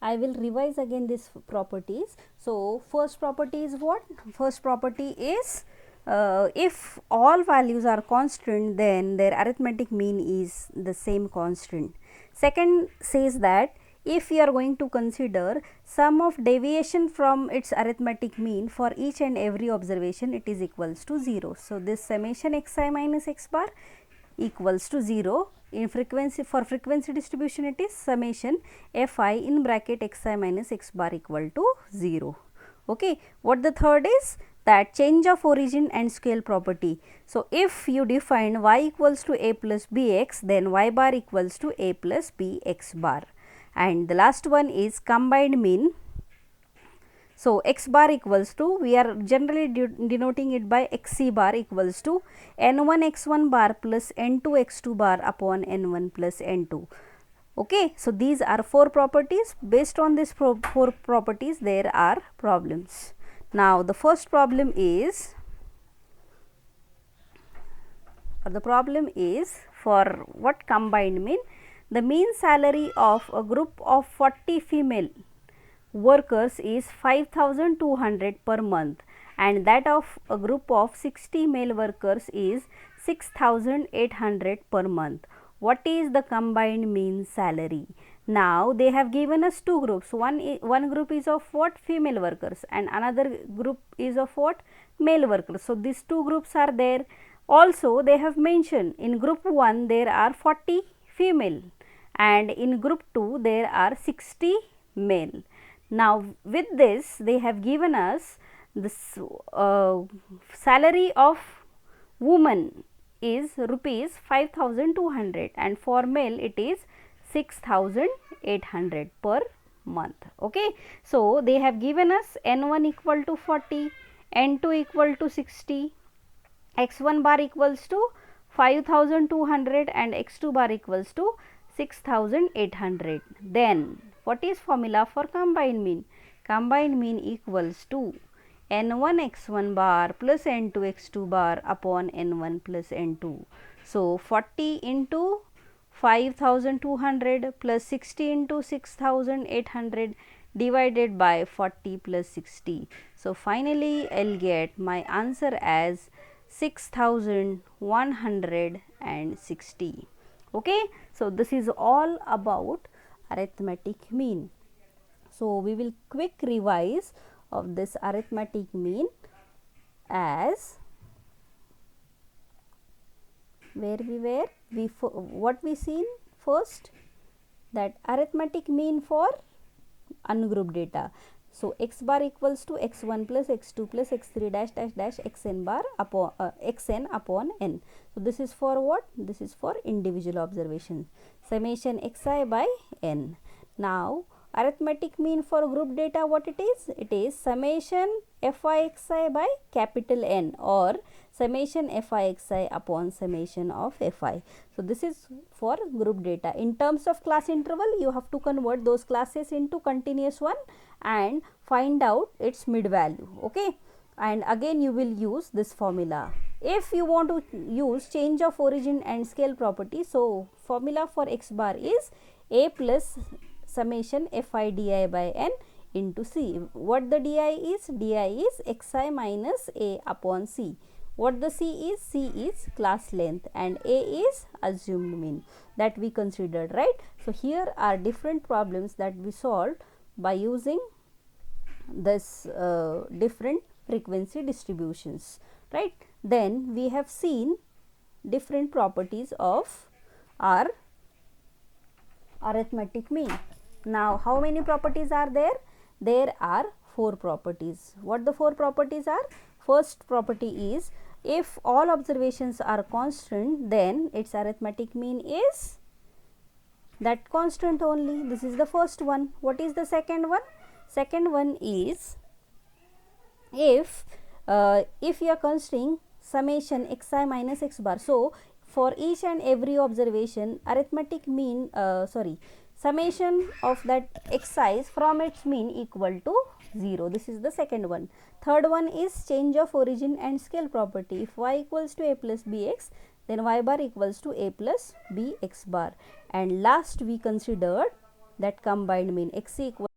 I will revise again these properties. So first property is what? First property is if all values are constant, then their arithmetic mean is the same constant. Second says that if we are going to consider sum of deviation from its arithmetic mean for each and every observation, it is equals to 0. So this summation xi minus x bar equals to 0. In frequency, for frequency distribution, it is summation fi in bracket xi minus x bar equal to 0. Okay. What the third is? That change of origin and scale property. So if you define y equals to a plus bx, then y bar equals to a plus bx bar. And the last one is combined mean. So x bar equals to, we are generally denoting it by xc bar equals to n1 x1 bar plus n2 x2 bar upon n1 plus n2. Okay. So these are 4 properties. Based on these 4 properties, there are problems. Now the first problem is, for what combined mean? The mean salary of a group of 40 female workers is 5,200 per month, and that of a group of 60 male workers is 6,800 per month. What is the combined mean salary? Now they have given us 2 groups. One group is of what? Female workers, and another group is of what? Male workers. So these 2 groups are there. Also they have mentioned in group 1 there are 40 female, and in group 2 there are 60 male. Now with this they have given us this salary of woman is rupees 5,200, and for male it is 6,800 per month. Okay. So they have given us n1 equal to 40, n2 equal to 60, x1 bar equals to 5,200 and x2 bar equals to 6,800. Then what is formula for combined mean? Combined mean equals to n1 x1 bar plus n2 x2 bar upon n1 plus n2. So 40 into 5,200 plus 60 into 6,800 divided by 40 plus 60. So finally I'll get my answer as 6,160. Okay. So this is all about arithmetic mean. So we will quick revise of this arithmetic mean as where we were, what we seen first, that arithmetic mean for ungrouped data. So x bar equals to x1 plus x2 plus x3 dash dash dash xn bar upon xn upon n. So this is for what? This is for individual observation. Summation xi by n. Now arithmetic mean for group data, what it is? It is summation fi xi by capital N, or summation fi xi upon summation of fi. So this is for group data. In terms of class interval, you have to convert those classes into continuous one and find out its mid value. Okay. And again you will use this formula. If you want to use change of origin and scale property, so formula for x bar is a plus summation fi di by n into c. What the di is? Di is xi minus a upon c. What the c is? C is class length, and a is assumed mean that we considered, right? So here are different problems that we solved by using this different frequency distributions, right? Then we have seen different properties of our arithmetic mean. Now how many properties are there? There are 4 properties. What the 4 properties are? First property is, if all observations are constant, then its arithmetic mean is that constant only. This is the first one. What is the second one? Second one is, if you are considering summation xi minus x bar. So for each and every observation, arithmetic mean summation of that xi from its mean equal to 0. This is the second one. Third one is change of origin and scale property. If y equals to a plus bx, then y bar equals to a plus bx bar. And last we considered that combined mean, x equals